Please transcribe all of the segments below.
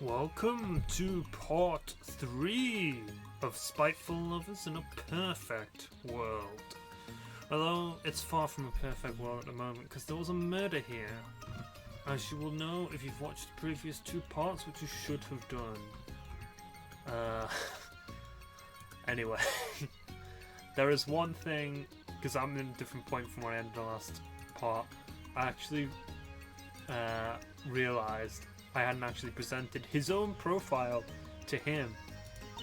Welcome to part 3 of Spiteful Lovers in a Perfect World. Although it's far from a perfect world at the moment because there was a murder here. As you will know if you've watched the previous 2 parts, which you should have done. Anyway, there is one thing, because I'm in a different point from where I ended the last part. I actually realised I hadn't actually presented his own profile to him,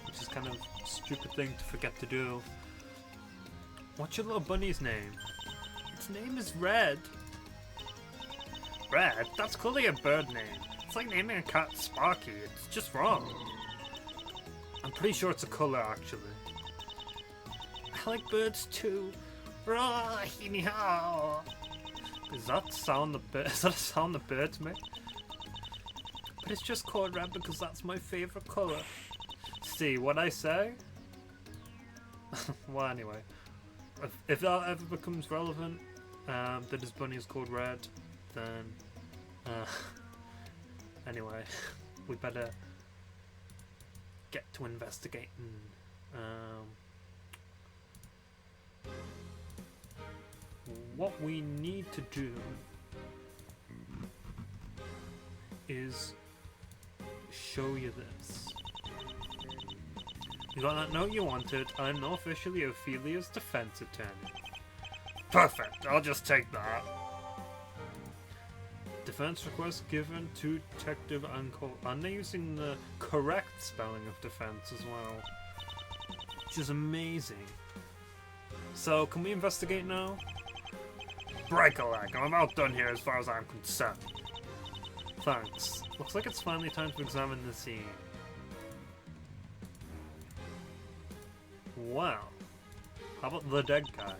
which is kind of a stupid thing to forget to do. What's your little bunny's name? Its name is Red. Red? That's clearly a bird name. It's like naming a cat Sparky. It's just wrong. I'm pretty sure it's a colour, actually. I like birds too. Is that a sound the birds make? But it's just called red because that's my favourite colour. See what I say? Well, anyway. If that ever becomes relevant, that his bunny is called Red, then... anyway, we better get to investigating. What we need to do is show you this. You got that note you wanted? I'm now officially Ophelia's defense attorney. Perfect, I'll just take that. Defense request given to Detective Uncle. And they're using the correct spelling of defense as well, which is amazing. So, can we investigate now? Break a leg, I'm about done here as far as I'm concerned. Thanks. Looks like it's finally time to examine the scene. Wow. How about the dead guy?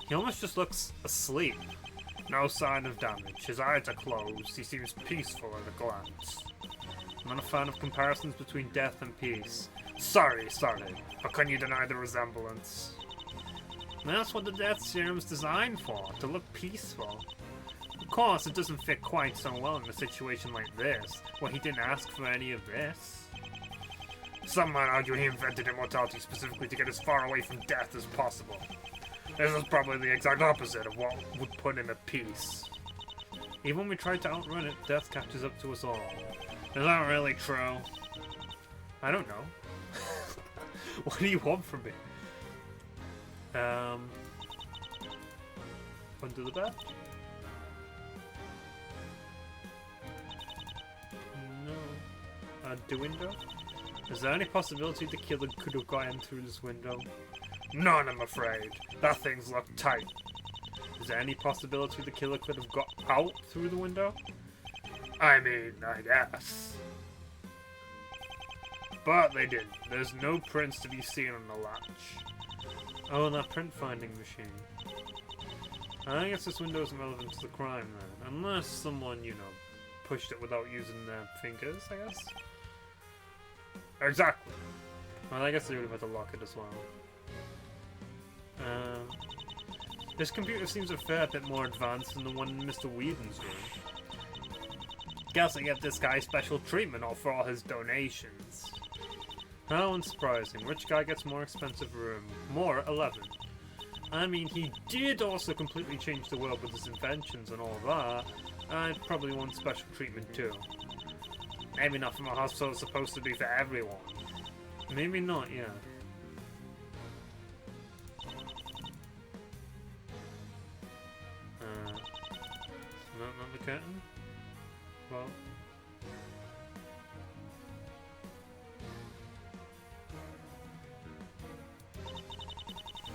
He almost just looks asleep. No sign of damage. His eyes are closed. He seems peaceful at a glance. I'm not a fan of comparisons between death and peace. Sorry. But can you deny the resemblance? That's what the death serum's designed for, to look peaceful. Of course, it doesn't fit quite so well in a situation like this, where he didn't ask for any of this. Some might argue he invented immortality specifically to get as far away from death as possible. This is probably the exact opposite of what would put him at peace. Even when we try to outrun it, death catches up to us all. Is that really true? I don't know. What do you want from me? Under the bed? No. The window? Is there any possibility the killer could have got in through this window? None, I'm afraid. That thing's locked tight. Is there any possibility the killer could have got out through the window? I mean, I guess. But they didn't. There's no prints to be seen on the latch. Oh, that print finding machine. I guess this window isn't relevant to the crime then. Unless someone, you know, pushed it without using their fingers, I guess? Exactly. Well, I guess they would have had to lock it as well. This computer seems a fair bit more advanced than the one in Mr. Whedon's room. Guess I get this guy special treatment for all his donations. How unsurprising. Rich guy gets more expensive room. More 11. I mean, he did also completely change the world with his inventions and all that. I'd probably want special treatment too. Maybe not from a hospital it's supposed to be for everyone. Maybe not, yeah. Not the curtain? Well...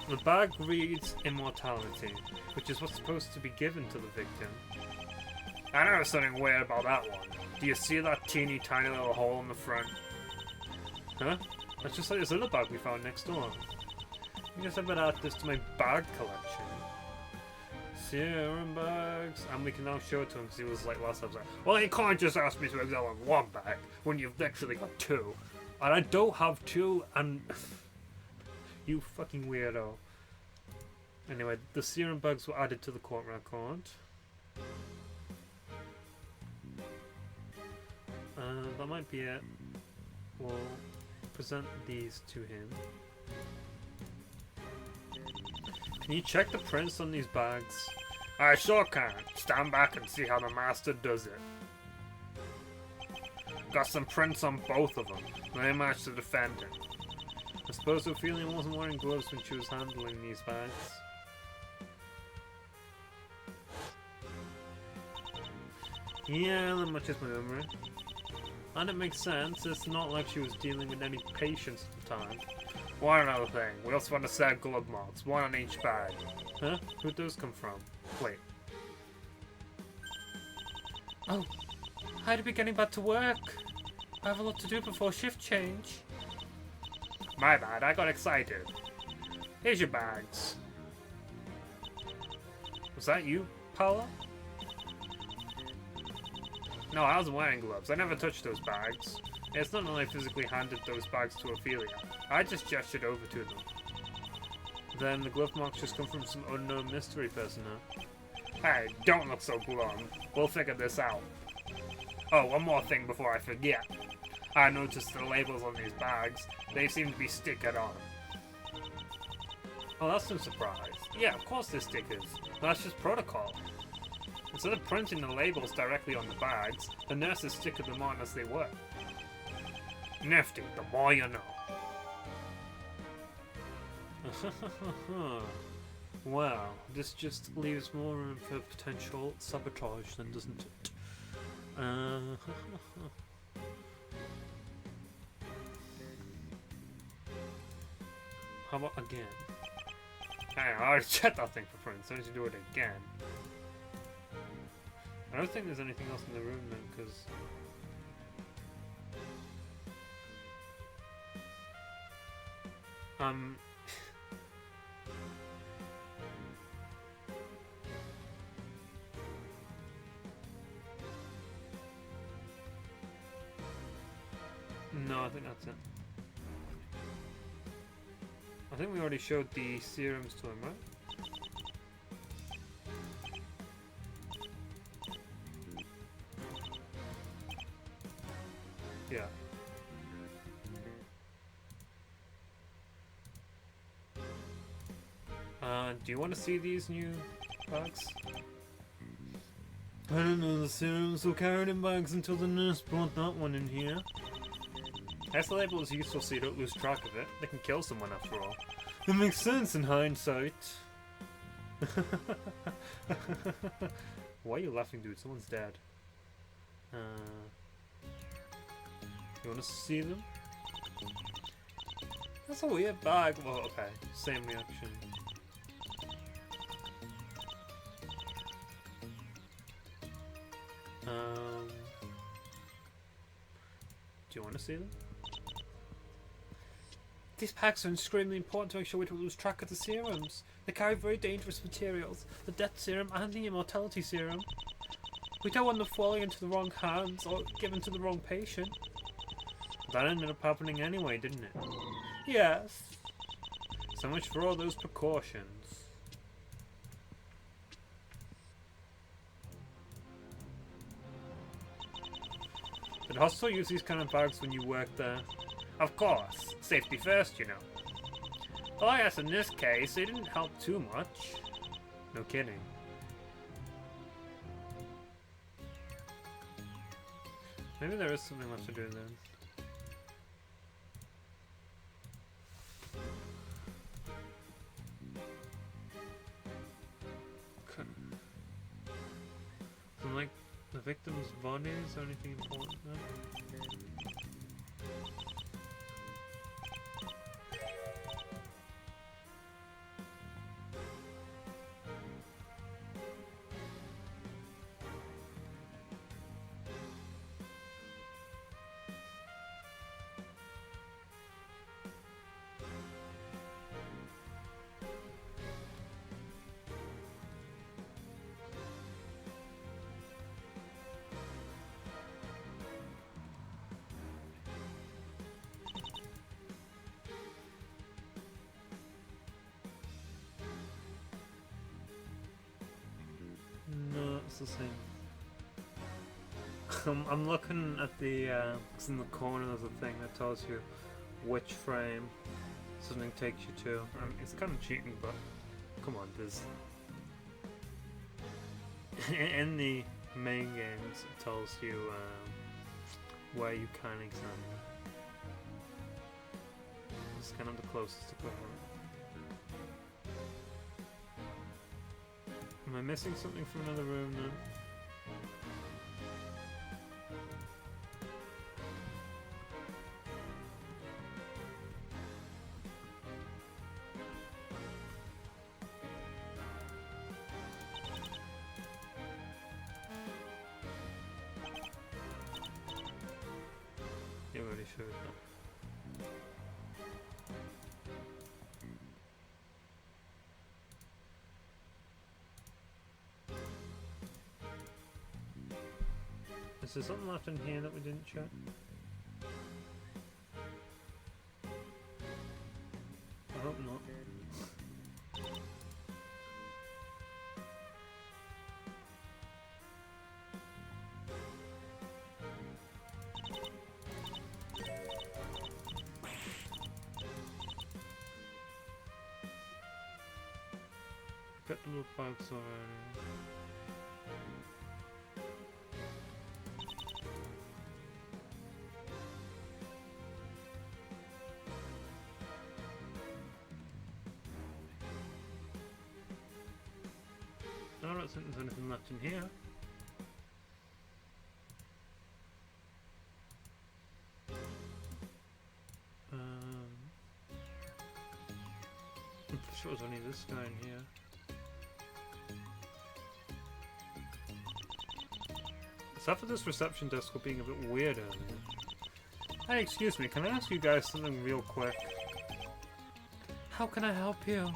The bag reads immortality, which is what's supposed to be given to the victim. I know something weird about that one. Do you see that teeny tiny little hole in the front? Huh? That's just like this other bag we found next door. I guess I better add this to my bag collection. Serum bags. And we can now show it to him because he was like last time. Well, you can't just ask me to examine one bag when you've literally got 2. And I don't have 2 and... You fucking weirdo. Anyway, the serum bugs were added to the court record. that might be it. We'll present these to him. Can you check the prints on these bags? I sure can. Stand back and see how the master does it. Got some prints on both of them. They match the defendant. I suppose Ophelia wasn't wearing gloves when she was handling these bags. Yeah, that matches my memory. And it makes sense, it's not like she was dealing with any patients at the time. One other thing, we also found a set of glove marks, one on each bag. Huh? Who'd those come from? Wait. Oh, I'd be getting back to work. I have a lot to do before shift change. My bad, I got excited. Here's your bags. Was that you, Paula? No, I wasn't wearing gloves. I never touched those bags. It's not that I physically handed those bags to Ophelia. I just gestured over to them. Then the glove marks just come from some unknown mystery person, huh? Hey, don't look so glum. We'll figure this out. Oh, one more thing before I forget. I noticed the labels on these bags. They seem to be stickered on. Oh, that's no surprise. Yeah, of course they're stickers. That's just protocol. Instead of printing the labels directly on the bags, the nurses stickered them on as they were. Nifty, the more you know. Well, this just leaves more room for potential sabotage then, doesn't it? How about again? Hey, I already checked that thing for prints, so I need to do it again. I don't think there's anything else in the room then, because... No, I think that's it. I think we already showed the serums to him, right? Yeah. Do you want to see these new bags? I don't know, the serums were carried in bags until the nurse brought that one in here. As the label is useful so you don't lose track of it. They can kill someone after all. It makes sense in hindsight. Why are you laughing, dude? Someone's dead. You wanna see them? That's a weird bag. Well, okay. Same reaction. Do you want to see them? These packs are extremely important to make sure we don't lose track of the serums. They carry very dangerous materials, the death serum and the immortality serum. We don't want them falling into the wrong hands or given to the wrong patient. That ended up happening anyway, didn't it? Yes. So much for all those precautions. Did Hostel use these kind of bags when you worked there? Of course. Safety first, you know. Well, I guess in this case, it didn't help too much. No kidding. Maybe there is something left to do then. Okay. So, like, the victim's bodies or anything important there? No, it's the same. I'm looking at the, it's in the corner of the thing that tells you which frame something takes you to. It's kind of cheating, but come on, there's... in the main games, it tells you where you can examine. It's kind of the closest equivalent. Am I missing something from another room now? You already showed that. Is there something left in here that we didn't check? I hope not. Got the little bugs already. I don't think there's anything left in here. I'm sure there's only this guy in here. Except for this reception desk for being a bit weird earlier. Hey, excuse me, can I ask you guys something real quick? How can I help you?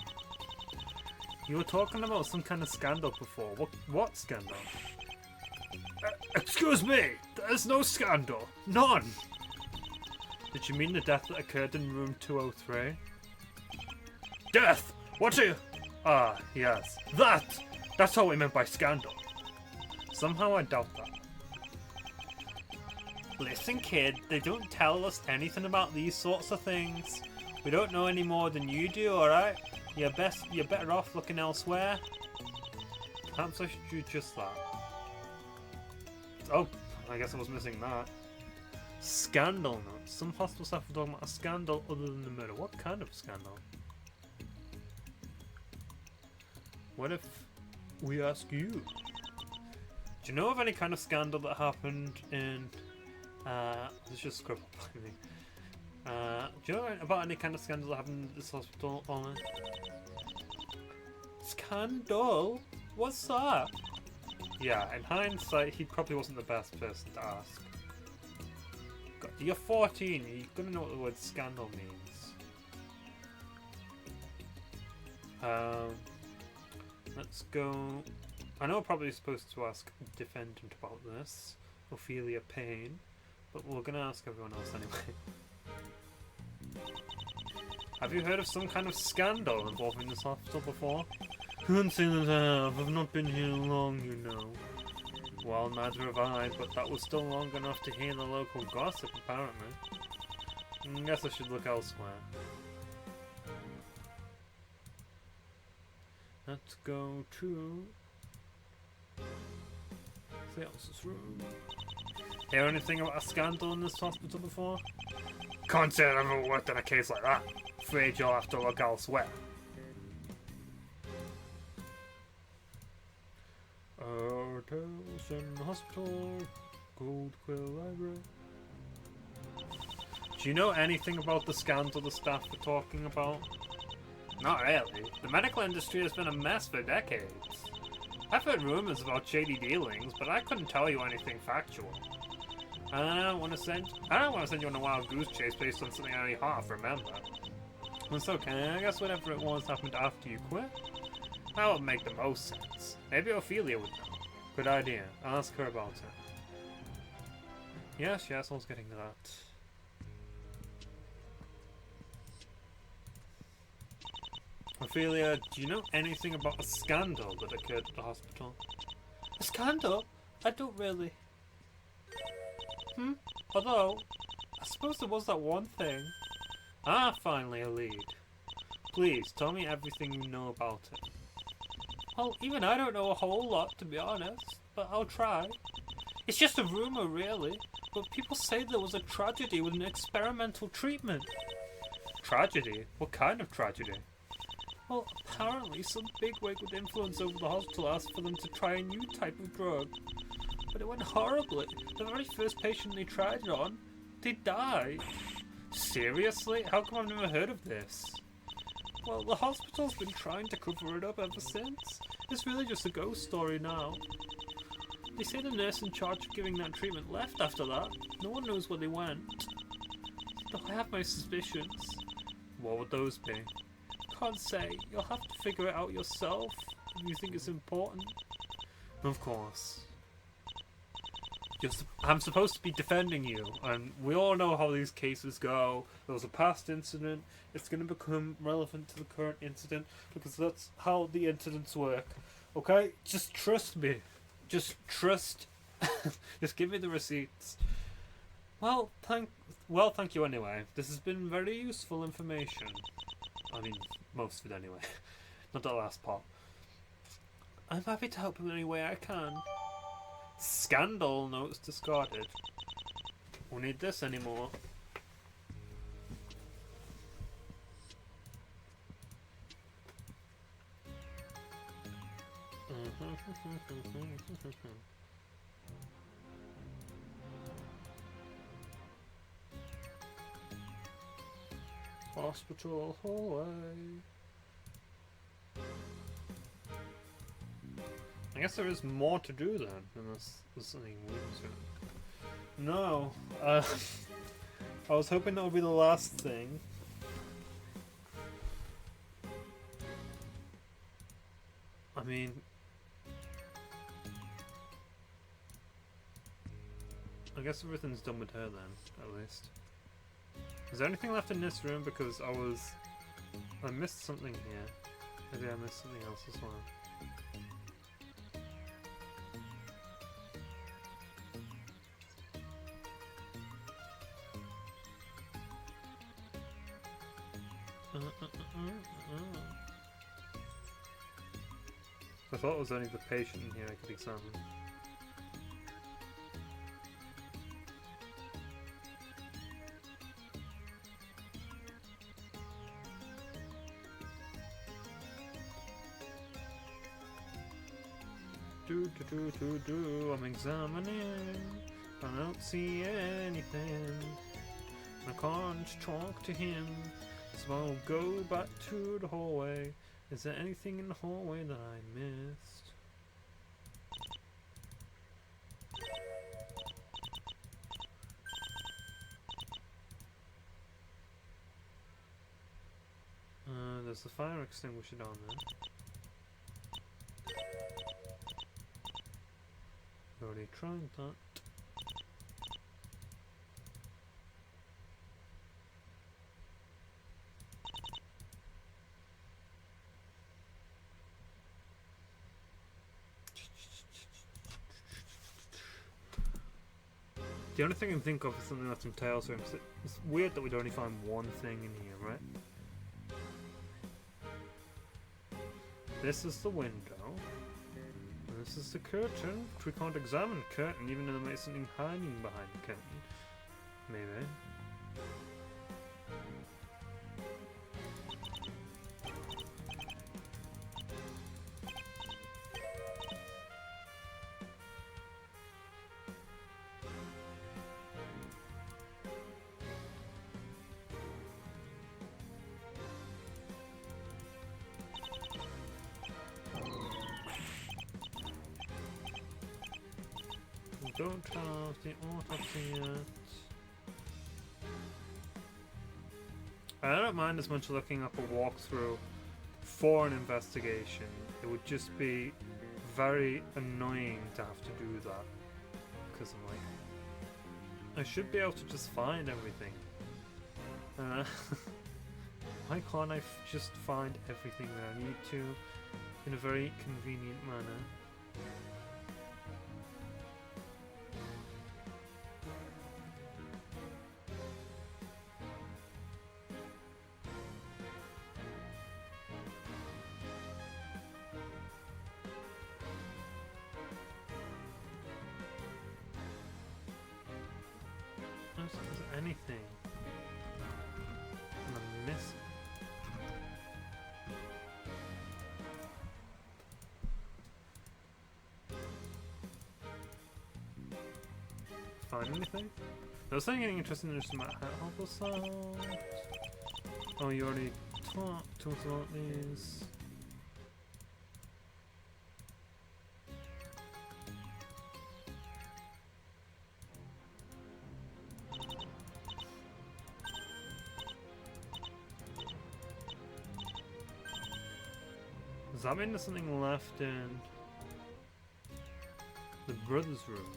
You were talking about some kind of scandal before. What scandal? Excuse me! There's no scandal! None! Did you mean the death that occurred in room 203? Death! What are you... Ah, yes. That's what we meant by scandal. Somehow I doubt that. Listen, kid, they don't tell us anything about these sorts of things. We don't know any more than you do, alright? You're better off looking elsewhere. Perhaps I should do just that. Oh, I guess I was missing that. Scandal notes. Some hospital staff were talking about a scandal other than the murder. What kind of scandal? What if we ask you? Do you know of any kind of scandal that happened in... let's just scribble by me. Do you know about any kind of scandal that happened in this hospital, Ollie? Scandal? What's that? Yeah, in hindsight, he probably wasn't the best person to ask. God, you're 14, you're gonna know what the word scandal means. Let's go... I know I'm probably supposed to ask defendant about this, Ophelia Payne, but we're gonna ask everyone else anyway. Have you heard of some kind of scandal involving this hospital before? Couldn't say that I have. I've not been here long, you know. Well, neither have I, but that was still long enough to hear the local gossip, apparently. I guess I should look elsewhere. Let's go to... Sales' room. Hear anything about a scandal in this hospital before? Can't say I've ever worked on a case like that. Afraid you'll have to look elsewhere. Hotels and hospital, Gold Quill Library. Do you know anything about the scandal the staff were talking about? Not really. The medical industry has been a mess for decades. I've heard rumors about shady dealings, but I couldn't tell you anything factual. I don't want to send you on a wild goose chase based on something I only half remember. It's okay, I guess whatever it was happened after you quit. That would make the most sense. Maybe Ophelia would know. Good idea. I'll ask her about it. Yes, I was getting to that. Ophelia, do you know anything about a scandal that occurred at the hospital? A scandal? I don't really. Although, I suppose there was that one thing. Ah, finally a lead. Please, tell me everything you know about it. Well, even I don't know a whole lot, to be honest, but I'll try. It's just a rumour, really, but people say there was a tragedy with an experimental treatment. Tragedy? What kind of tragedy? Well, apparently some bigwig with influence over the hospital asked for them to try a new type of drug. But it went horribly. The very first patient they tried it on, they died. Seriously? How come I've never heard of this? Well, the hospital's been trying to cover it up ever since. It's really just a ghost story now. They say the nurse in charge of giving that treatment left after that. No one knows where they went. Though I have my suspicions. What would those be? Can't say. You'll have to figure it out yourself if you think it's important. Of course. I'm supposed to be defending you, and we all know how these cases go. There was a past incident, it's going to become relevant to the current incident, because that's how the incidents work. Okay? Just trust me. Just trust. Just give me the receipts. Well, thank you anyway. This has been very useful information. I mean, most of it anyway. Not the last part. I'm happy to help in any way I can. Scandal notes discarded. Won't need this anymore. Hospital hallway. I guess there is more to do then, unless there's something weird to it. No. I was hoping that would be the last thing. I mean... I guess everything's done with her then, at least. Is there anything left in this room? Because I missed something here. Maybe I missed something else as well. I thought it was only the patient in here I could examine. I'm examining. I don't see anything. I can't talk to him. So I'll go back to the hallway. Is there anything in the hallway that I missed? There's the fire extinguisher down there. Already tried that. The only thing I can think of is something that's in Tails' room. It's weird that we'd only find one thing in here, right? This is the window. And this is the curtain, which we can't examine the curtain, even though there might be something hiding behind the curtain. Maybe. Don't have the autopsy yet. I don't mind as much looking up a walkthrough for an investigation. It would just be very annoying to have to do that. Because I'm like, I should be able to just find everything. Why can't I just find everything that I need to in a very convenient manner? anything? I'm missing. Find anything? There was something interesting in just about help us out. Oh, you already talked about these. Does that mean there's something left in the brother's room?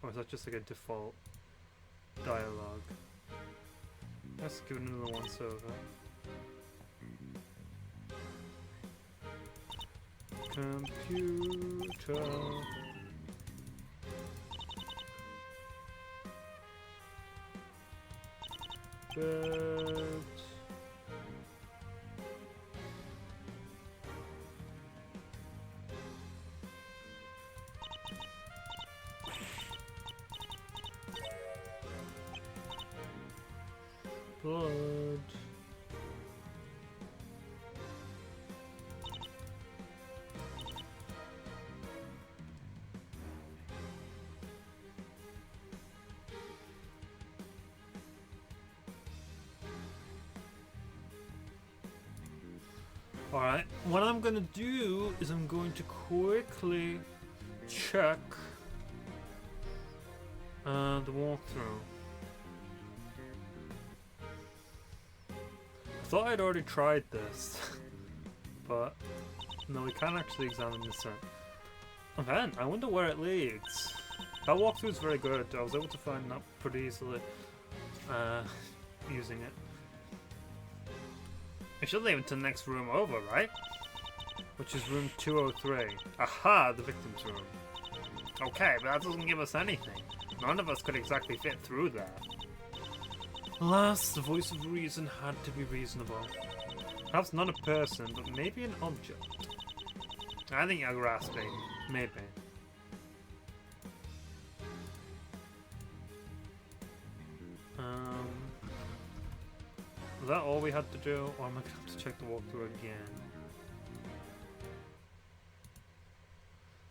Or is that just like a default dialogue? Let's give it another once over. Computer. Bed. Blood. Alright, what I'm gonna do is I'm going to quickly check the walkthrough. I thought I'd already tried this, but no, we can't actually examine this event. I wonder where it leads. That walkthrough is very good. I was able to find that pretty easily using it. It should lead to the next room over, right? Which is room 203. Aha, the victim's room. Okay, but that doesn't give us anything. None of us could exactly fit through there. Alas, the voice of reason had to be reasonable. Perhaps not a person, but maybe an object. I think you're grasping. Maybe. Is that all we had to do, or am I going to have to check the walkthrough again?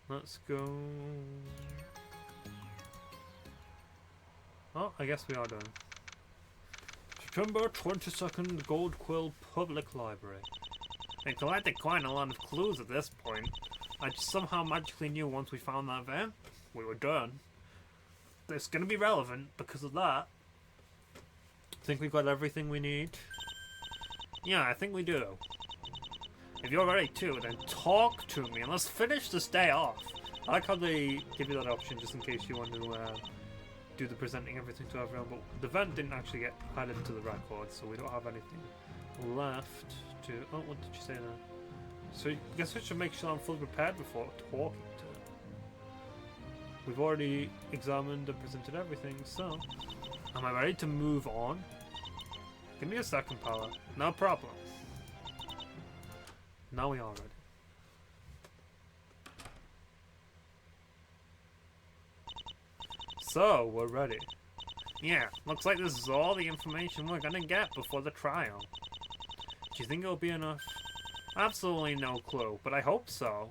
Let's go... Oh, I guess we are done. September 22nd, Gold Quill Public Library. I collected quite a lot of clues at this point. I just somehow magically knew once we found that vent, we were done. It's going to be relevant because of that. I think we've got everything we need. Yeah, I think we do. If you're ready too, then talk to me and let's finish this day off. I like how they give you that option just in case you want to do the presenting everything to everyone, but the event didn't actually get added to the record, so we don't have anything left to... Oh, what did you say there? So I guess I should make sure I'm fully prepared before talking to it. We've already examined and presented everything, so... Am I ready to move on? Give me a second, Paula. No problem. Now we are ready. So, we're ready. Yeah, looks like this is all the information we're gonna get before the trial. Do you think it'll be enough? Absolutely no clue, but I hope so.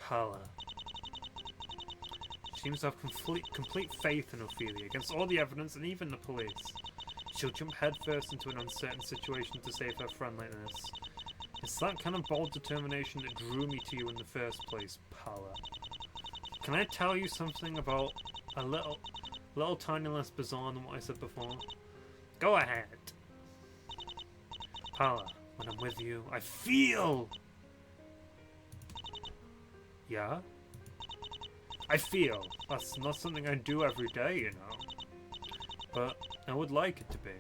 Paula. She seems to have complete faith in Ophelia, against all the evidence and even the police. She'll jump headfirst into an uncertain situation to save her friend like this. It's that kind of bold determination that drew me to you in the first place, Paula. Can I tell you something about a little tiny less bizarre than what I said before? Go ahead. Paula, when I'm with you, I feel... Yeah? I feel. That's not something I do every day, you know. But I would like it to be.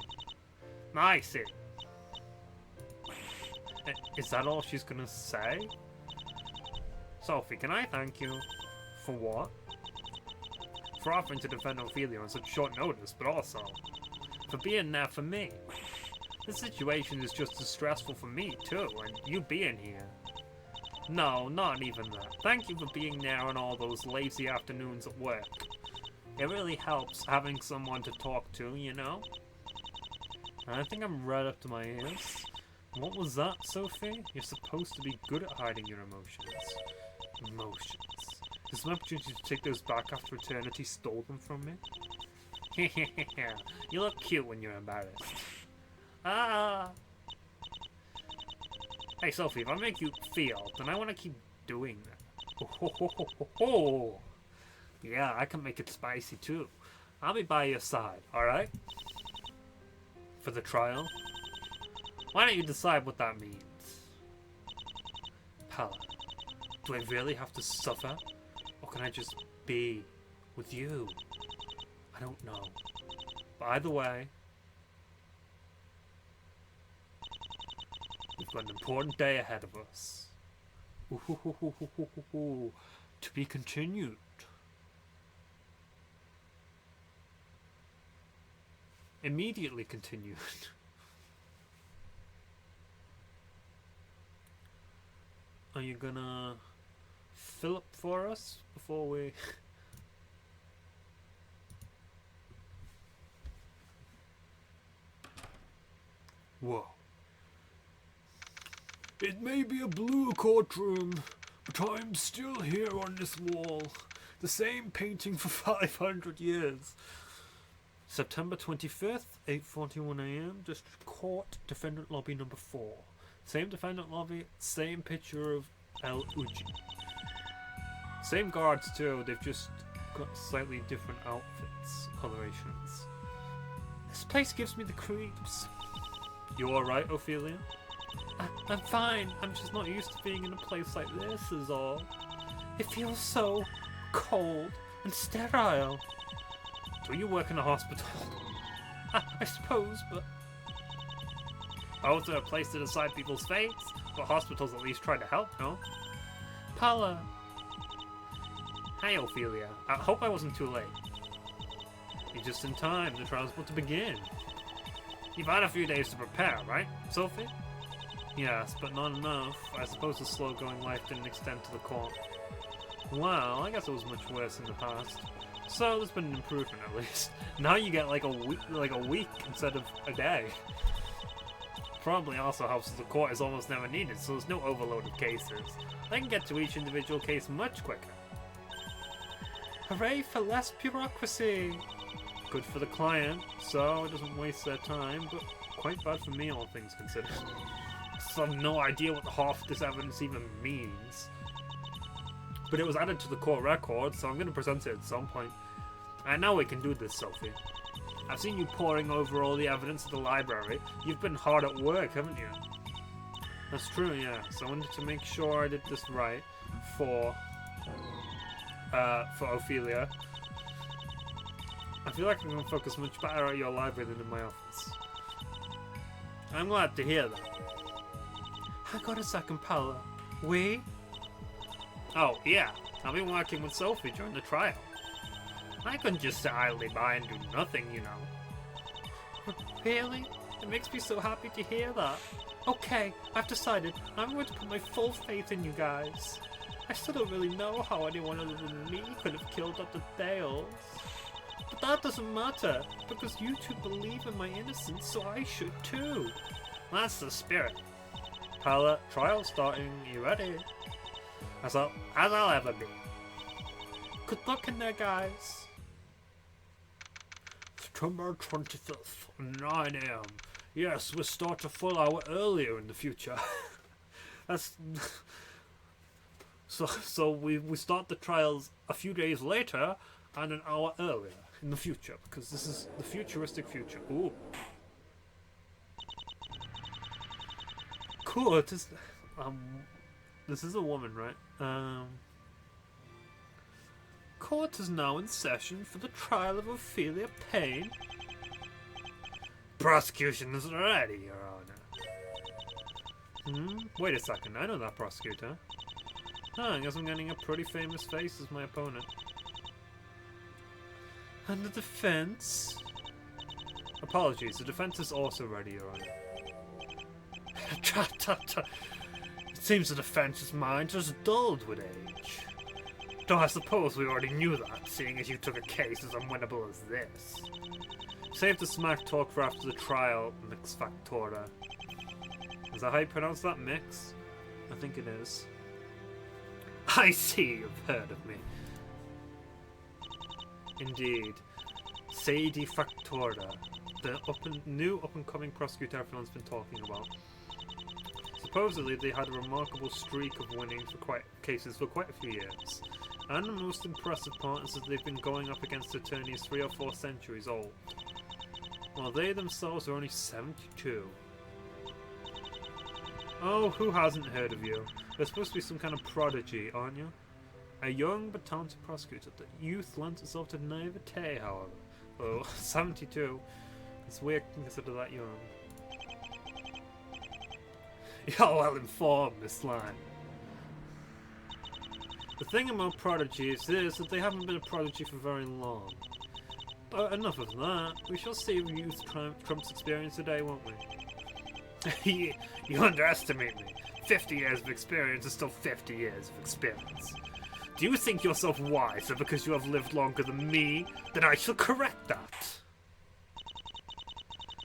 I see. Is that all she's gonna say? Sophie, can I thank you? For what? For offering to defend Ophelia on such short notice, but also for being there for me. This situation is just as stressful for me too, and you being here. No, not even that. Thank you for being there on all those lazy afternoons at work. It really helps having someone to talk to, you know? And I think I'm right up to my ears. What was that, Sophie? You're supposed to be good at hiding your emotions. Emotions. This is my opportunity to take those back after eternity stole them from me. You look cute when you're embarrassed. Ah! Hey Sophie, if I make you feel, then I want to keep doing that. Oh. Yeah, I can make it spicy too. I'll be by your side, alright? For the trial? Why don't you decide what that means? Pala, do I really have to suffer? Or can I just be with you? I don't know. But either way, we've got an important day ahead of us. To be continued. Immediately continued. Are you gonna fill up for us before we... Whoa. It may be a blue courtroom, but I'm still here on this wall. The same painting for 500 years. September 25th, 8:41 AM, District Court, Defendant Lobby number 4. Same defendant lobby, same picture of El Uji. Same guards too, they've just got slightly different outfits, colorations. This place gives me the creeps. You alright, Ophelia? I'm fine, I'm just not used to being in a place like this is all. It feels so cold and sterile. Do you work in a hospital? I suppose, but... Both are a place to decide people's fates, but hospitals at least try to help, no? Paula! Hi, Ophelia. I hope I wasn't too late. You're just in time. The trial's about to begin. You've had a few days to prepare, right, Sophie? Yes, but not enough. I suppose the slow-going life didn't extend to the court. Well, I guess it was much worse in the past. So there's been an improvement at least. Now you get like a week instead of a day. Probably also helps that the court is almost never needed, so there's no overload of cases. They can get to each individual case much quicker. Hooray for less bureaucracy! Good for the client, so it doesn't waste their time, but quite bad for me, all things considered. I have no idea what half this evidence even means. But it was added to the court record, so I'm going to present it at some point. I know we can do this, Sophie. I've seen you poring over all the evidence at the library. You've been hard at work, haven't you? That's true, yeah. So I wanted to make sure I did this right for Ophelia. I feel like I'm going to focus much better at your library than in my office. I'm glad to hear that. Hang on a second, Paula. We? Oh, yeah. I'll be working with Sophie during the trial. I couldn't just sit idly by and do nothing, you know. Really? It makes me so happy to hear that. Okay, I've decided I'm going to put my full faith in you guys. I still don't really know how anyone other than me could have killed Dr. Dales. But that doesn't matter, because you two believe in my innocence, so I should too. That's the spirit. Paula, trial starting. You ready? As I'll ever be. Good luck in there, guys. September 25th, 9 AM. Yes, we'll start a full hour earlier in the future. That's... So we start the trials a few days later and an hour earlier in the future, because this is the futuristic future. Ooh. Cool, it is... This is a woman, right? Court is now in session for the trial of Ophelia Payne. Prosecution is ready, Your Honor. Wait a second, I know that prosecutor. Huh, I guess I'm getting a pretty famous face as my opponent. And the defense? Apologies, the defense is also ready, Your Honor. It seems the defense's mind has dulled with age. Though I suppose we already knew that, seeing as you took a case as unwinnable as this. Save the smack talk for after the trial, Mix Factora. Is that how you pronounce that, Mix? I think it is. I see you've heard of me. Indeed. Sadie Factora, the new up-and-coming prosecutor everyone's been talking about. Supposedly, they had a remarkable streak of winning cases for quite a few years. And the most impressive part is that they've been going up against attorneys 3 or 4 centuries old, while they themselves are only 72. Oh, who hasn't heard of you? You're supposed to be some kind of prodigy, aren't you? A young but talented prosecutor. The youth lends itself to naivete, however. Oh, 72. It's weird to consider that young. You're well informed, Miss Line. The thing about prodigies is that they haven't been a prodigy for very long. But enough of that. We shall see if youth trumps experience today, won't we? You underestimate me. 50 years of experience is still 50 years of experience. Do you think yourself wiser because you have lived longer than me? Then I shall correct that.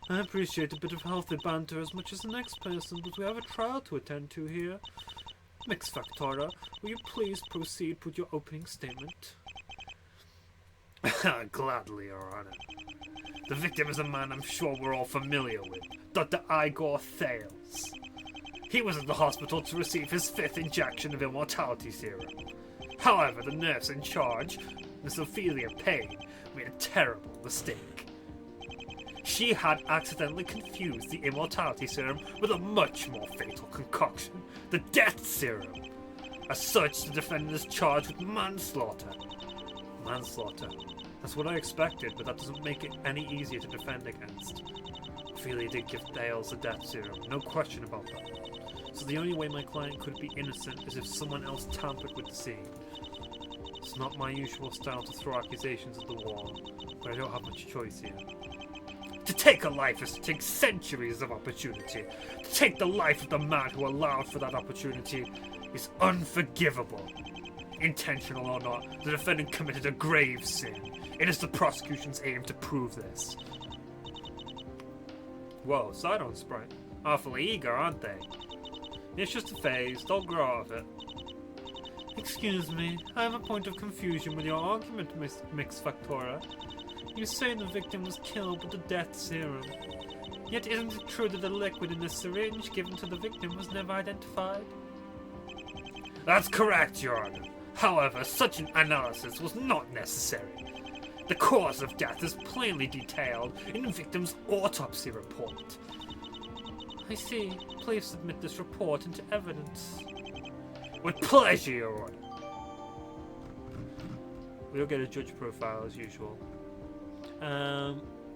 I appreciate a bit of healthy banter as much as the next person, but we have a trial to attend to here. Mix Factora, will you please proceed with your opening statement? Gladly, Your Honor. The victim is a man I'm sure we're all familiar with, Dr. Igor Thales. He was at the hospital to receive his 5th injection of immortality serum. However, the nurse in charge, Miss Ophelia Payne, made a terrible mistake. She had accidentally confused the immortality serum with a much more fatal concoction, the death serum. As such, the defendant is charged with manslaughter. Manslaughter. That's what I expected, but that doesn't make it any easier to defend against. Ophelia did give Thales the death serum, no question about that. So the only way my client could be innocent is if someone else tampered with the scene. It's not my usual style to throw accusations at the wall, but I don't have much choice here. To take a life is to take centuries of opportunity. To take the life of the man who allowed for that opportunity is unforgivable. Intentional or not, the defendant committed a grave sin. It is the prosecution's aim to prove this. Whoa, Sidon Sprite. Awfully eager, aren't they? It's just a phase, don't grow out of it. Excuse me, I have a point of confusion with your argument, Mix Factora. You say the victim was killed with the death serum. Yet isn't it true that the liquid in the syringe given to the victim was never identified? That's correct, Your Honor. However, such an analysis was not necessary. The cause of death is plainly detailed in the victim's autopsy report. I see. Please submit this report into evidence. With pleasure, Your Honor. We'll get a judge profile as usual.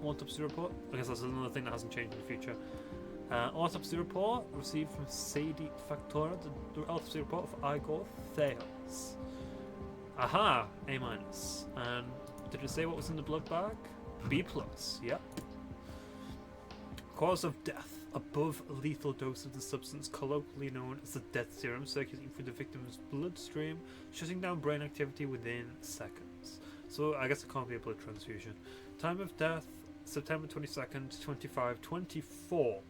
Autopsy report. I guess that's another thing that hasn't changed in the future. Autopsy report received from Sadie Factora. The autopsy report for Igor Thales. Aha! A minus. And did it say what was in the blood bag? B plus. Yep. Cause of death. Above lethal dose of the substance colloquially known as the death serum circulating through the victim's bloodstream, shutting down brain activity within seconds. So I guess it can't be a blood transfusion. Time of death, September 22nd, 2524.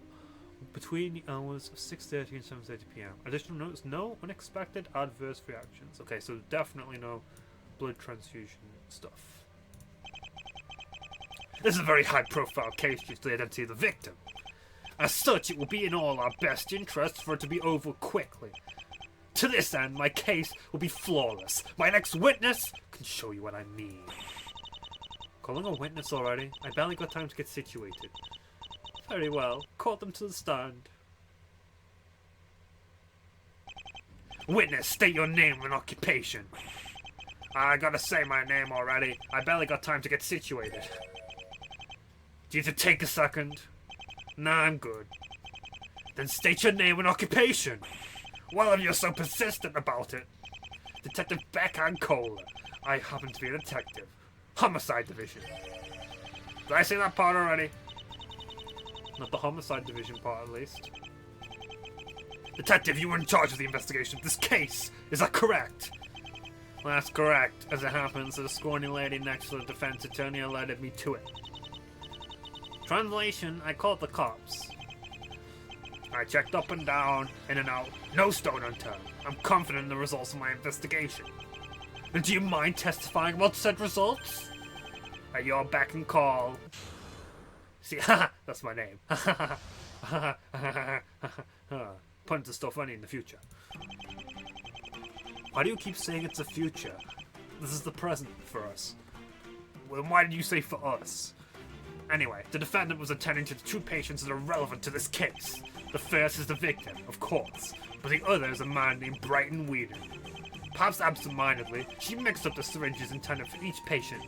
Between the hours of 6:30 and 7:30 PM. Additional notes, no unexpected adverse reactions. Okay, so definitely no blood transfusion stuff. This is a very high profile case due to the identity of the victim. As such, it will be in all our best interests for it to be over quickly. To this end, my case will be flawless. My next witness can show you what I mean. Calling a witness already? I barely got time to get situated. Very well. Call them to the stand. Witness, state your name and occupation. I gotta say my name already. I barely got time to get situated. Do you need to take a second? Nah, I'm good. Then state your name and occupation. Well, if you're so persistent about it. Detective Beck Ancola. I happen to be a detective. Homicide Division. Did I say that part already? Not the Homicide Division part, at least. Detective, you were in charge of the investigation of this case. Is that correct? That's correct. As it happens, the scrawny lady next to the defense attorney alerted me to it. Translation, I called the cops. I checked up and down, in and out, no stone unturned. I'm confident in the results of my investigation. And do you mind testifying about said results? At your beck and call. See, haha, that's my name. Puns are still funny in the future. Why do you keep saying it's the future? This is the present for us. Well, why did you say for us? Anyway, the defendant was attending to the two patients that are relevant to this case. The first is the victim, of course, but the other is a man named Brighton Whedon. Perhaps absent-mindedly, she mixed up the syringes intended for each patient.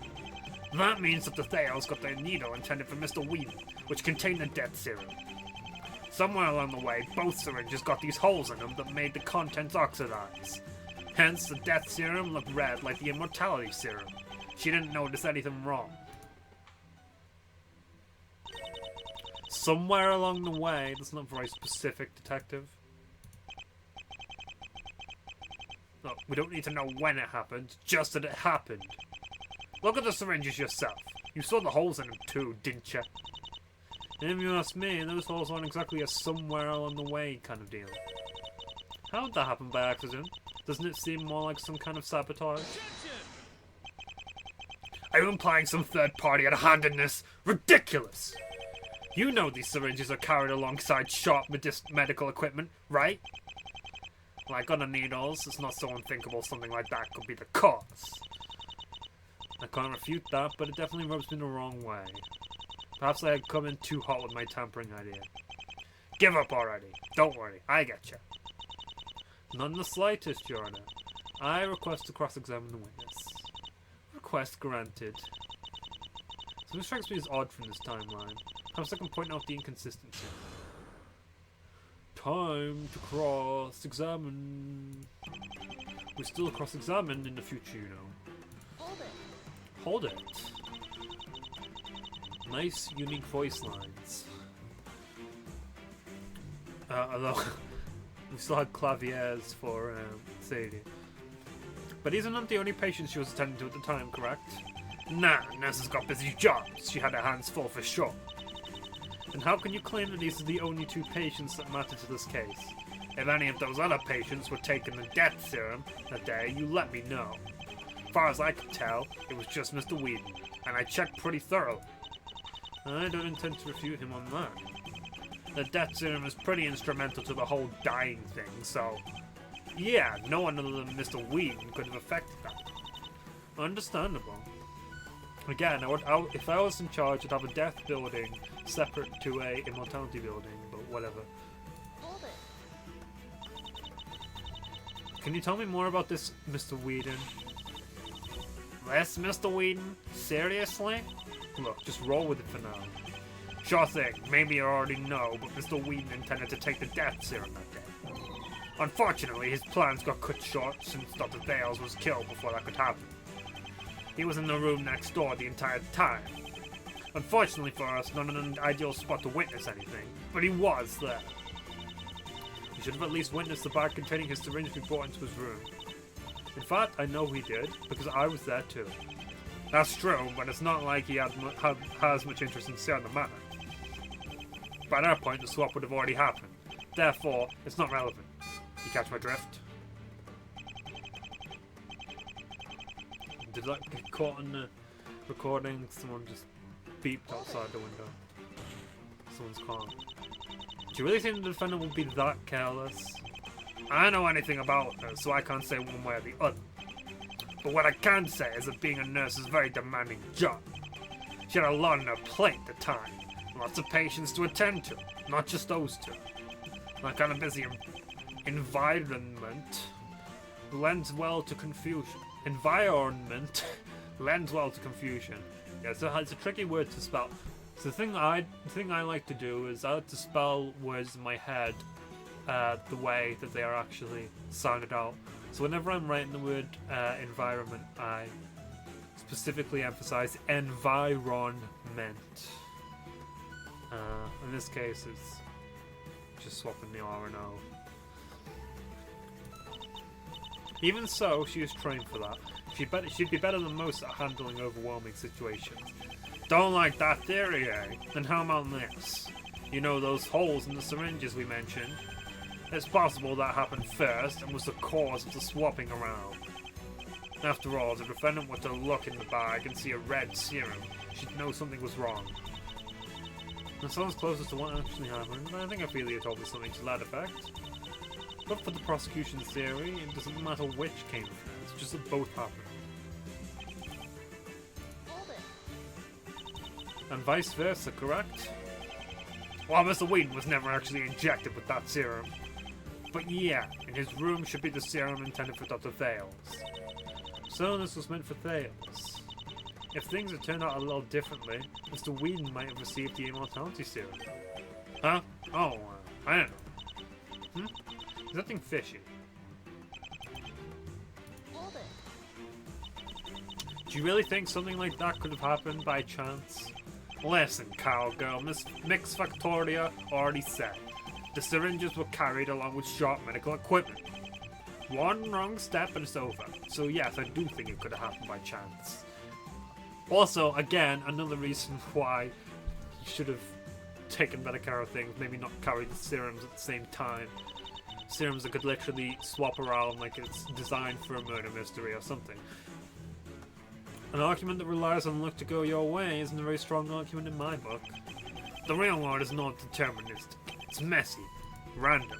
That means that the Thales got their needle intended for Mr. Whedon, which contained the death serum. Somewhere along the way, both syringes got these holes in them that made the contents oxidize. Hence, the death serum looked red like the immortality serum. She didn't notice anything wrong. Somewhere along the way, that's not very specific, detective. Look, we don't need to know when it happened, just that it happened. Look at the syringes yourself. You saw the holes in them too, didn't you? And if you ask me, those holes aren't exactly a somewhere along the way kind of deal. How did that happen by accident? Doesn't it seem more like some kind of sabotage? Are you implying some third party had a hand in this? Ridiculous! You know these syringes are carried alongside sharp medical equipment, right? Like other needles, it's not so unthinkable something like that could be the cause. I can't refute that, but it definitely rubs me the wrong way. Perhaps I had come in too hot with my tampering idea. Give up already. Don't worry, I get you. None the slightest, Your Honor. I request to cross-examine the witness. Request granted. Something strikes me as odd from this timeline. Perhaps I can point out the inconsistency. Time to cross-examine. We still cross-examine in the future, you know. Hold it. Nice, unique voice lines. Although, we still had claviers for Sadie. But these are not the only patients she was attending to at the time, correct? Nah, nurses got busy jobs. She had her hands full for sure. And how can you claim that these are the only two patients that matter to this case? If any of those other patients were taking the death serum that day, you let me know. As far as I could tell, it was just Mr. Whedon, and I checked pretty thoroughly. I don't intend to refute him on that. The death serum is pretty instrumental to the whole dying thing, so... yeah, no one other than Mr. Whedon could have affected that. Understandable. Again, if I was in charge, I'd have a death building separate to a immortality building, but whatever. Hold it. Can you tell me more about this Mr. Whedon? This Mr. Whedon? Seriously? Look, just roll with it for now. Sure thing, maybe you already know, but Mr. Whedon intended to take the death serum that day. Unfortunately, his plans got cut short since Dr. Thales was killed before that could happen. He was in the room next door the entire time. Unfortunately for us, not an ideal spot to witness anything, but he was there. He should have at least witnessed the bag containing his syringe we brought into his room. In fact, I know he did, because I was there too. That's true, but it's not like he has much interest in seeing the matter. By that point, the swap would have already happened. Therefore, it's not relevant. You catch my drift? Did that get caught in the recording? Someone just beeped outside the window. Someone's car. Do you really think the defendant would be that careless? I don't know anything about her, so I can't say one way or the other. But what I can say is that being a nurse is a very demanding job. She had a lot on her plate at the time. Lots of patients to attend to, not just those two. That kind of busy environment lends well to confusion. Environment lends well to confusion. Yeah, so it's a tricky word to spell. So the thing I like to do is I like to spell words in my head the way that they are actually sounded out. So whenever I'm writing the word environment, I specifically emphasize environment. In this case, it's just swapping the R and O. Even so, she is trained for that. She'd be better than most at handling overwhelming situations. Don't like that theory, eh? Then how about this? You know those holes in the syringes we mentioned? It's possible that happened first and was the cause of the swapping around. After all, if the defendant were to look in the bag and see a red serum, she'd know something was wrong. That sounds closest to what actually happened, but I think Ophelia told me something to that effect. But for the prosecution's theory, it doesn't matter which came first, just that both happened. Hold it. And vice versa, correct? Well, Mr. Whedon was never actually injected with that serum. But yeah, in his room should be the serum intended for Dr. Thales. So this was meant for Thales. If things had turned out a little differently, Mr. Whedon might have received the immortality serum. Huh? Oh, I don't know. There's nothing fishy. Hold it. Do you really think something like that could have happened by chance? Listen, cowgirl, Miss Mix Factoria already said. The syringes were carried along with sharp medical equipment. One wrong step and it's over. So yes, I do think it could have happened by chance. Also, again, another reason why you should have taken better care of things, maybe not carry the serums at the same time. Serums that could literally swap around like it's designed for a murder mystery or something. An argument that relies on luck to go your way isn't a very strong argument in my book. The real world is not deterministic. It's messy, random.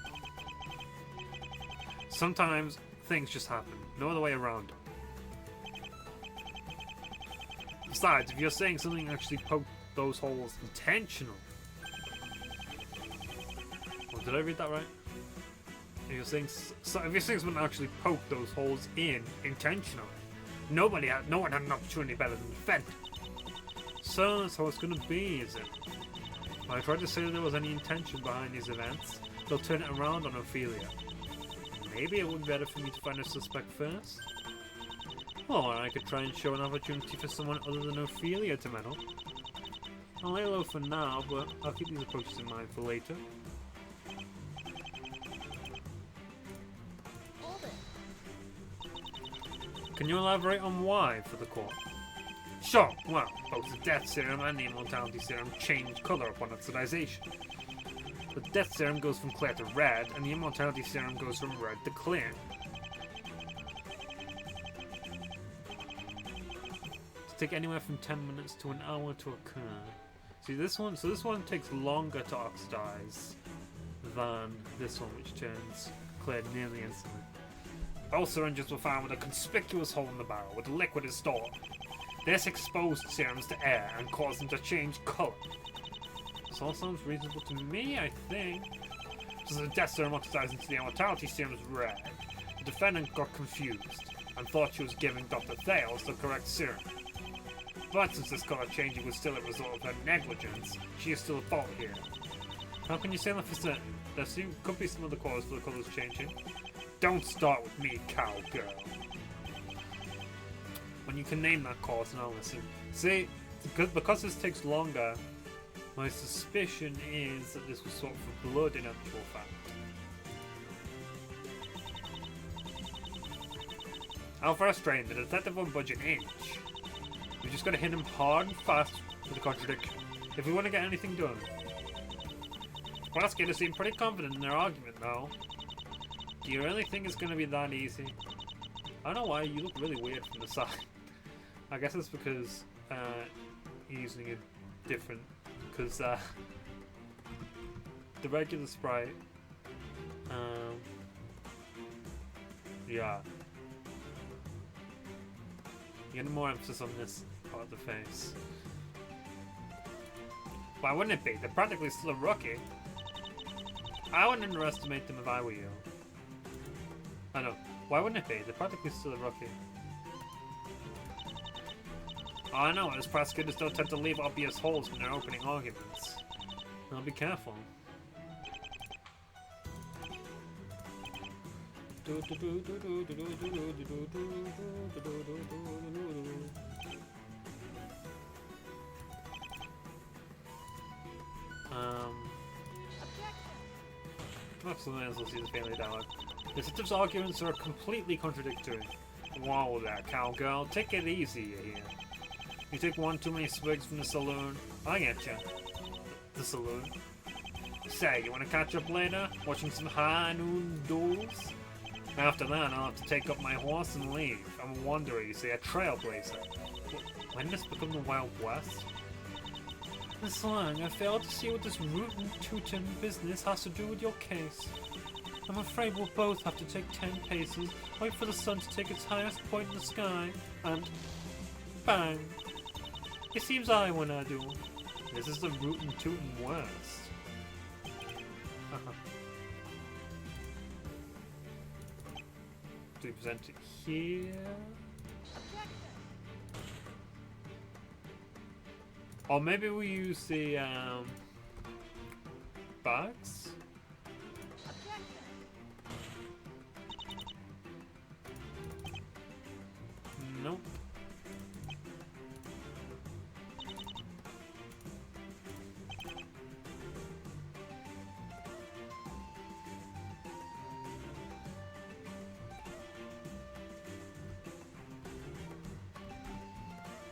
Sometimes things just happen, no other way around it. Besides, if you're saying something actually poked those holes intentional... Oh, did I read that right? If you're saying someone actually poked those holes in intentionally, no one had an opportunity better than defend. So that's how it's gonna be, is it? When I tried to say that there was any intention behind these events, they'll turn it around on Ophelia. Maybe it would be better for me to find a suspect first. Or I could try and show an opportunity for someone other than Ophelia to meddle. I'll lay low for now, but I'll keep these approaches in mind for later. Hold it. Can you elaborate on why for the court? Sure, well, both the death serum and the immortality serum change colour upon oxidization. The death serum goes from clear to red, and the immortality serum goes from red to clear. To take anywhere from 10 minutes to an hour to occur. See this one, so this one takes longer to oxidize than this one, which turns clear nearly instantly. Both syringes were found with a conspicuous hole in the barrel, where the liquid is stored. This exposed serums to air and caused them to change colour. This all sounds reasonable to me, I think. So the death serum oxidized into the immortality serum's red. The defendant got confused and thought she was giving Dr. Thales the correct serum. But since this colour changing was still a result of her negligence, she is still at fault here. How can you say that for certain? There could be some other cause for the colours changing. Don't start with me, cowgirl. When you can name that cause, and I'll listen. See, because this takes longer, my suspicion is that this was swapped for blood in actual fact. How frustrating, the detective won't budge an inch. We just gotta hit him hard and fast with a contradiction, if we want to get anything done. Prosecutors seem pretty confident in their argument, though. Do you really think it's gonna be that easy? I don't know why, you look really weird from the side. I guess it's because you're using a different... Because the regular sprite... yeah. You're getting more emphasis on this part of the face. Why wouldn't it be? They're practically still a rookie. I wouldn't underestimate them if I were you. I know. Why wouldn't it be? They're practically still a rookie. Oh, I know, as prosecutors don't tend to leave obvious holes in their opening arguments. I'll be careful. Objection. Let's see the family dialogue. Detective's arguments are completely contradictory. Whoa there, cowgirl. Take it easy here. You take one too many swigs from the saloon. I get you. The saloon. Say, you want to catch up later? Watching some high noon duels? After that, I'll have to take up my horse and leave. I'm a wanderer, you see, a trailblazer. When did this become the Wild West? Miss Lang, I fail to see what this rootin' tootin' business has to do with your case. I'm afraid we'll both have to take 10 paces, wait for the sun to take its highest point in the sky, and bang! It seems I when I do. This is the rootin' tootin' West. Do we present it here? Or maybe we use the bags? Nope.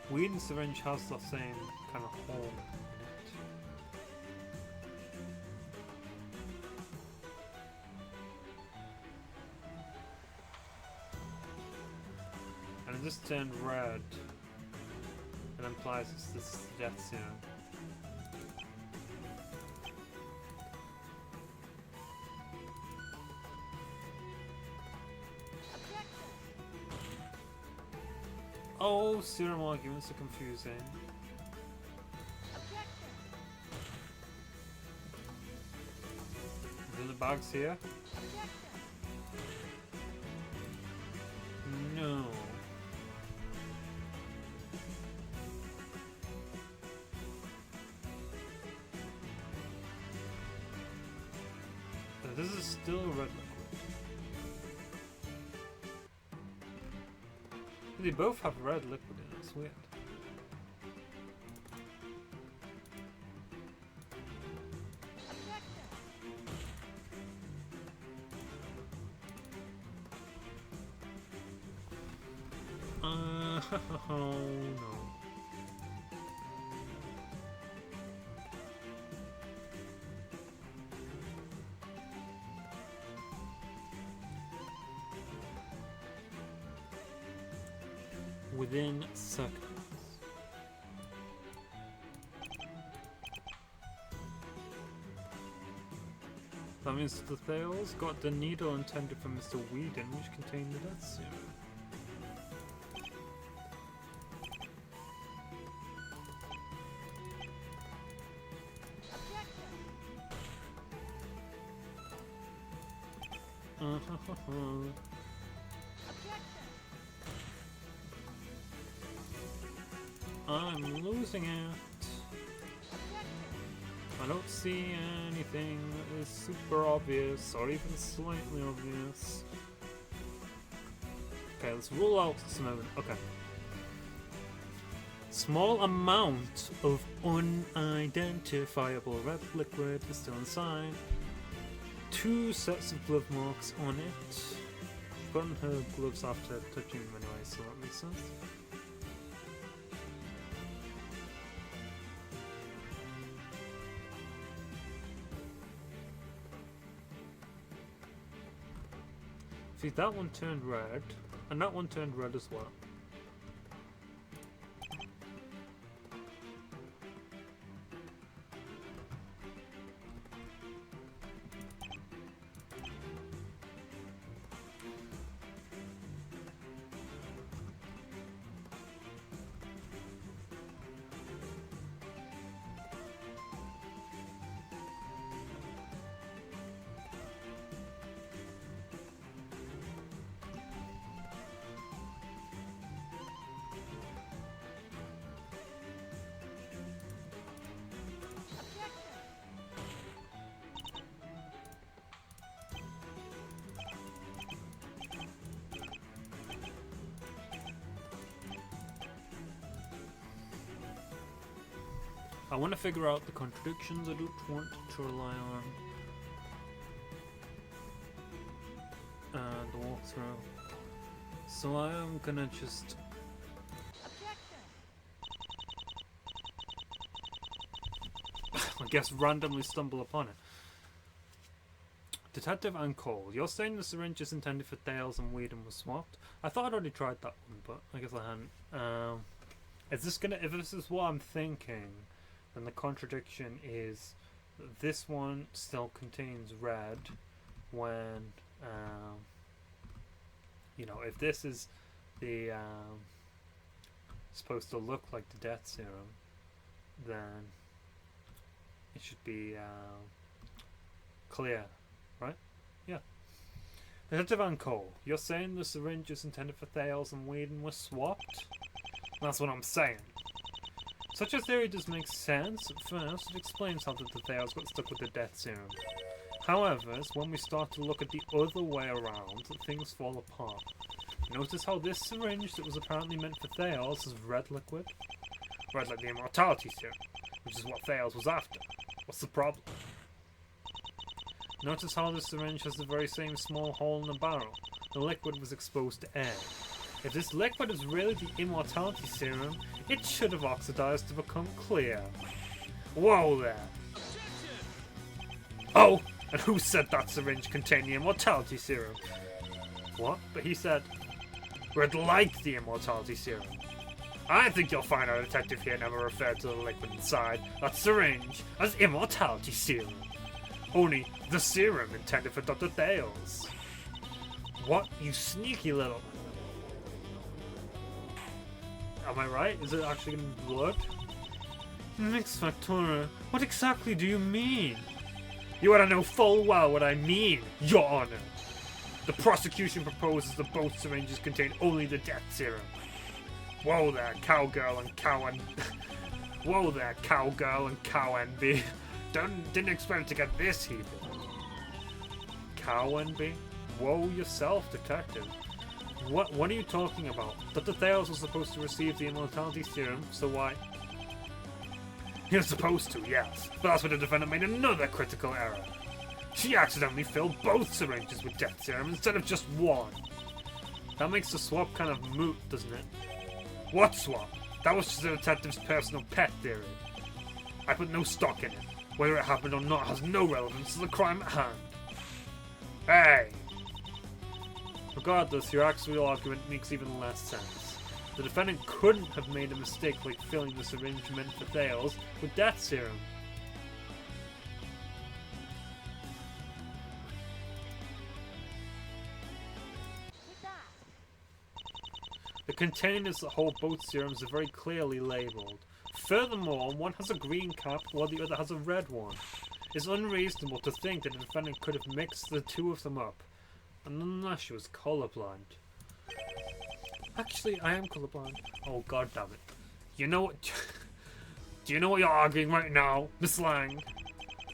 Weed and syringe has the same kind of hole in it. And it just turned red. It implies it's this death serum. Oh, serum arguments are confusing. Are the bags here? No. This is still red liquid. They both have red liquid in it, it's weird. Oh no. Within seconds. That means the Thales got the needle intended for Mr. Whedon, which contained the death serum. I'm losing it. I don't see anything that is super obvious or even slightly obvious. Okay, let's rule out some evidence. Okay. Small amount of unidentifiable red liquid is still inside. 2 sets of glove marks on it. She's gotten her gloves after touching them anyway, so that makes sense. See, that one turned red, and that one turned red as well. I want to figure out the contradictions. I don't want to rely on and walk through. So I am gonna just... Objection! I guess randomly stumble upon it. Detective and Cole, you're saying the syringe is intended for Thales and Whedon was swapped? I thought I'd already tried that one, but I guess I hadn't. Is this gonna... If this is what I'm thinking, then the contradiction is that this one still contains red when, you know, if this is the, supposed to look like the death serum, then it should be, clear, right? Yeah. Detective and Cole, you're saying the syringe is intended for Thales and Whedon was swapped? That's what I'm saying. Such a theory does make sense. At first, it explains how the Thales got stuck with the death serum. However, it's when we start to look at the other way around that things fall apart. Notice how this syringe that was apparently meant for Thales is red liquid? Red like the immortality serum, which is what Thales was after. What's the problem? Notice how this syringe has the very same small hole in the barrel. The liquid was exposed to air. If this liquid is really the immortality serum, it should have oxidized to become clear. Whoa there! Oh! And who said that syringe contained the immortality serum? What? But he said, red like the immortality serum. I think you'll find our detective here never referred to the liquid inside that syringe as immortality serum. Only the serum intended for Dr. Thales. What? You sneaky little... Am I right? Is it actually going to be blood? Mix Factora, what exactly do you mean? You ought to know full well what I mean, Your Honor. The prosecution proposes that both syringes contain only the death serum. Whoa there, cowgirl and cow and... Whoa there, cowgirl and cow envy. Didn't expect to get this heated. Cow envy? Whoa yourself, detective. What are you talking about? Dr. Thales was supposed to receive the immortality serum, so why? He was supposed to, yes, but that's where the defendant made another critical error. She accidentally filled both syringes with death serum instead of just one. That makes the swap kind of moot, doesn't it? What swap? That was just the detective's personal pet theory. I put no stock in it. Whether it happened or not has no relevance to the crime at hand. Hey! Regardless, your actual argument makes even less sense. The defendant couldn't have made a mistake like filling the syringe meant for Thales with death serum. Take that. The containers that hold both serums are very clearly labelled. Furthermore, one has a green cap while the other has a red one. It's unreasonable to think that the defendant could have mixed the two of them up, unless she was colourblind. Actually, I am colourblind. Oh god damn it. You know what? Do you know what you're arguing right now, Miss Lang?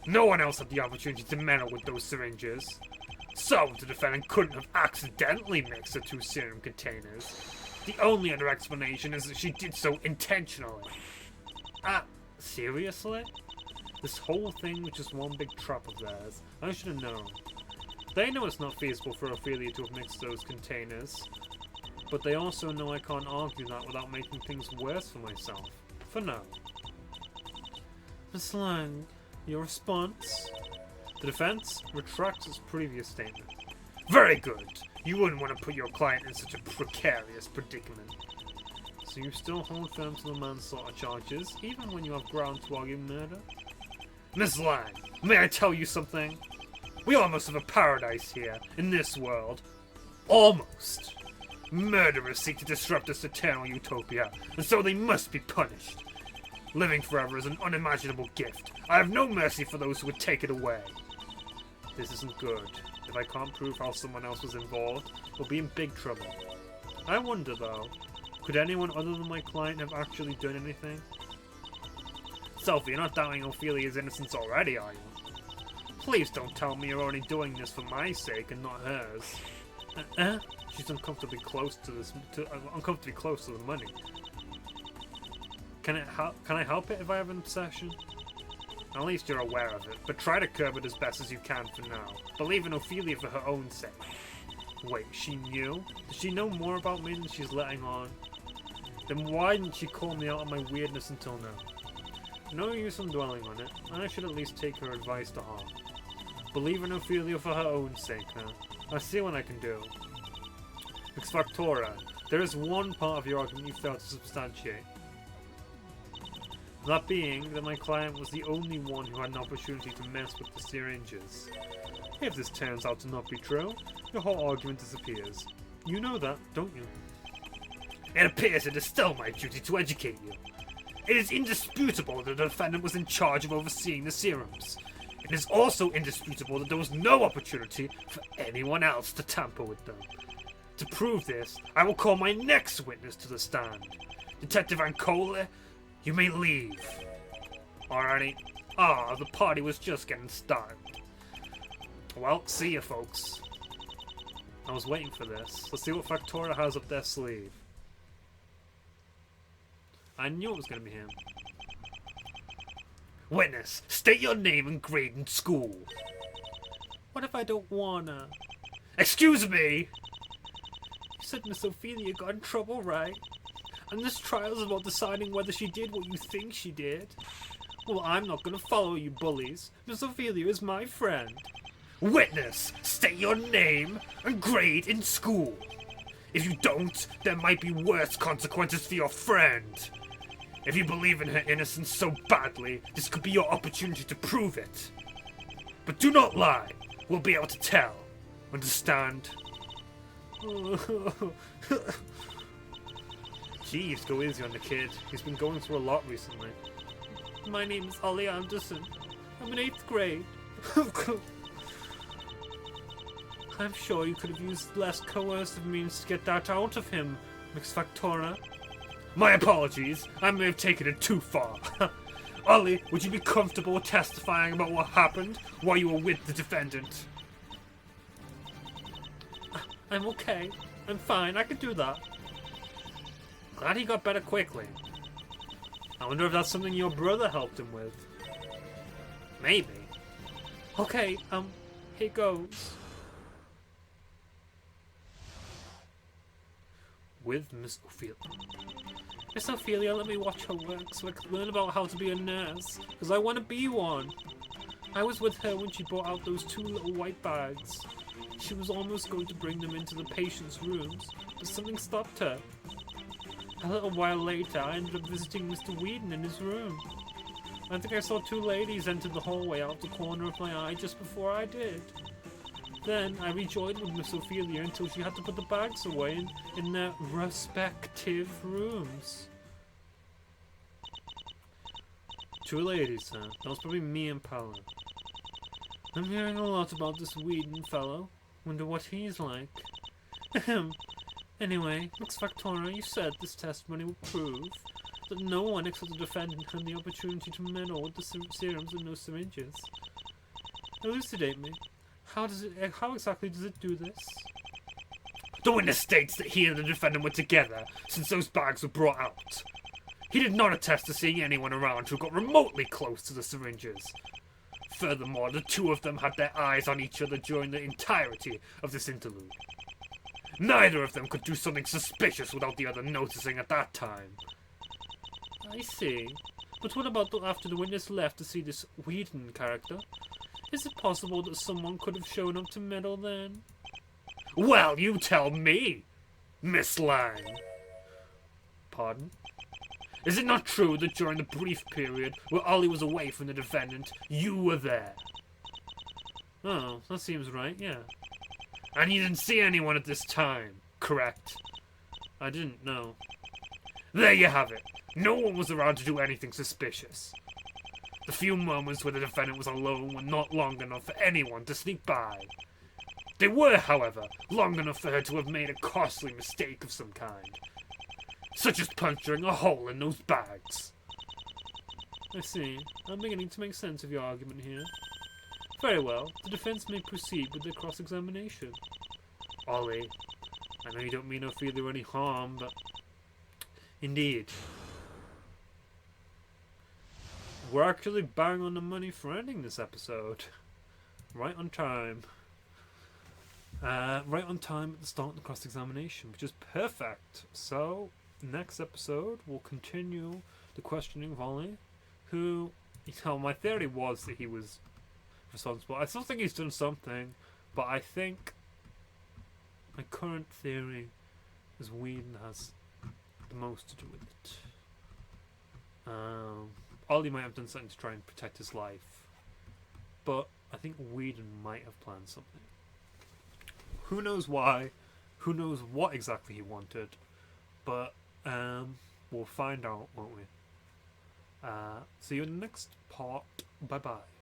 No one else had the opportunity to meddle with those syringes. So, the defendant couldn't have accidentally mixed the two serum containers. The only other explanation is that she did so intentionally. Seriously? This whole thing was just one big trap of theirs. I should have known. They know it's not feasible for Ophelia to have mixed those containers. But they also know I can't argue that without making things worse for myself. For now. Miss Lang, your response? The defense retracts its previous statement. Very good! You wouldn't want to put your client in such a precarious predicament. So you still hold firm to the manslaughter charges, even when you have ground to argue murder? Miss Lang, may I tell you something? We almost have a paradise here, in this world. Almost. Murderers seek to disrupt this eternal utopia, and so they must be punished. Living forever is an unimaginable gift. I have no mercy for those who would take it away. This isn't good. If I can't prove how someone else was involved, we'll be in big trouble. I wonder, though, could anyone other than my client have actually done anything? Sophie, you're not doubting Ophelia's innocence already, are you? Please don't tell me you're only doing this for my sake and not hers. She's uncomfortably close to uncomfortably close to the money. Can I help it if I have an obsession? At least you're aware of it, but try to curb it as best as you can for now. Believe in Ophelia for her own sake. Wait, she knew? Does she know more about me than she's letting on? Then why didn't she call me out on my weirdness until now? No use in dwelling on it. I should at least take her advice to heart. Believe in Ophelia for her own sake now. I'll see what I can do. X-Factora, there is one part of your argument you failed to substantiate. That being that my client was the only one who had an opportunity to mess with the syringes. If this turns out to not be true, your whole argument disappears. You know that, don't you? It appears it is still my duty to educate you. It is indisputable that the defendant was in charge of overseeing the serums. It is also indisputable that there was no opportunity for anyone else to tamper with them. To prove this, I will call my next witness to the stand. Detective Ancole, you may leave. Alrighty. The party was just getting started. Well, see ya, folks. I was waiting for this. Let's see what Factora has up their sleeve. I knew it was going to be him. Witness, state your name and grade in school. What if I don't wanna? Excuse me! You said Miss Ophelia got in trouble, right? And this trial's about deciding whether she did what you think she did. Well, I'm not gonna follow you bullies. Miss Ophelia is my friend. Witness, state your name and grade in school. If you don't, there might be worse consequences for your friend. If you believe in her innocence so badly, this could be your opportunity to prove it. But do not lie. We'll be able to tell. Understand? Jeez, go easy on the kid. He's been going through a lot recently. My name is Ollie Anderson. I'm in 8th grade. I'm sure you could have used less coercive means to get that out of him, Mix Factora. My apologies. I may have taken it too far. Ollie, would you be comfortable testifying about what happened while you were with the defendant? I'm okay. I'm fine. I can do that. Glad he got better quickly. I wonder if that's something your brother helped him with. Maybe. Okay, here goes. With Miss Ophelia. Miss Ophelia, let me watch her work so I can learn about how to be a nurse, because I want to be one. I was with her when she brought out those 2 little white bags. She was almost going to bring them into the patient's rooms, but something stopped her. A little while later, I ended up visiting Mr. Whedon in his room. I think I saw 2 ladies enter the hallway out the corner of my eye just before I did. Then I rejoined with Miss Ophelia until she had to put the bags away in their respective rooms. 2 ladies, huh? That was probably me and Paula. I'm hearing a lot about this Whedon fellow. Wonder what he's like. Ahem. Anyway, Mix Factora, you said this testimony would prove that no one except the defendant had the opportunity to meddle with the serums and no syringes. Elucidate me. How exactly does it do this? The witness states that he and the defendant were together since those bags were brought out. He did not attest to seeing anyone around who got remotely close to the syringes. Furthermore, the 2 of them had their eyes on each other during the entirety of this interlude. Neither of them could do something suspicious without the other noticing at that time. I see. But what about after the witness left to see this Whedon character? Is it possible that someone could have shown up to meddle then? Well, you tell me, Miss Lang. Pardon? Is it not true that during the brief period where Ollie was away from the defendant, you were there? Oh, that seems right, yeah. And you didn't see anyone at this time, correct? I didn't know. There you have it. No one was around to do anything suspicious. The few moments where the defendant was alone were not long enough for anyone to sneak by. They were, however, long enough for her to have made a costly mistake of some kind, such as puncturing a hole in those bags. I see. I'm beginning to make sense of your argument here. Very well. The defense may proceed with their cross-examination. Ollie, I know you don't mean Ophelia any harm, but... Indeed. We're actually bang on the money for ending this episode. Right on time. right on time at the start of the cross-examination, which is perfect. So, next episode, we'll continue the questioning of Ollie, who, my theory was that he was responsible. I still think he's done something, but I think my current theory is Whedon has the most to do with it. Ollie might have done something to try and protect his life, but I think Whedon might have planned something. Who knows why? Who knows what exactly he wanted? But we'll find out, won't we? See you in the next part. Bye bye.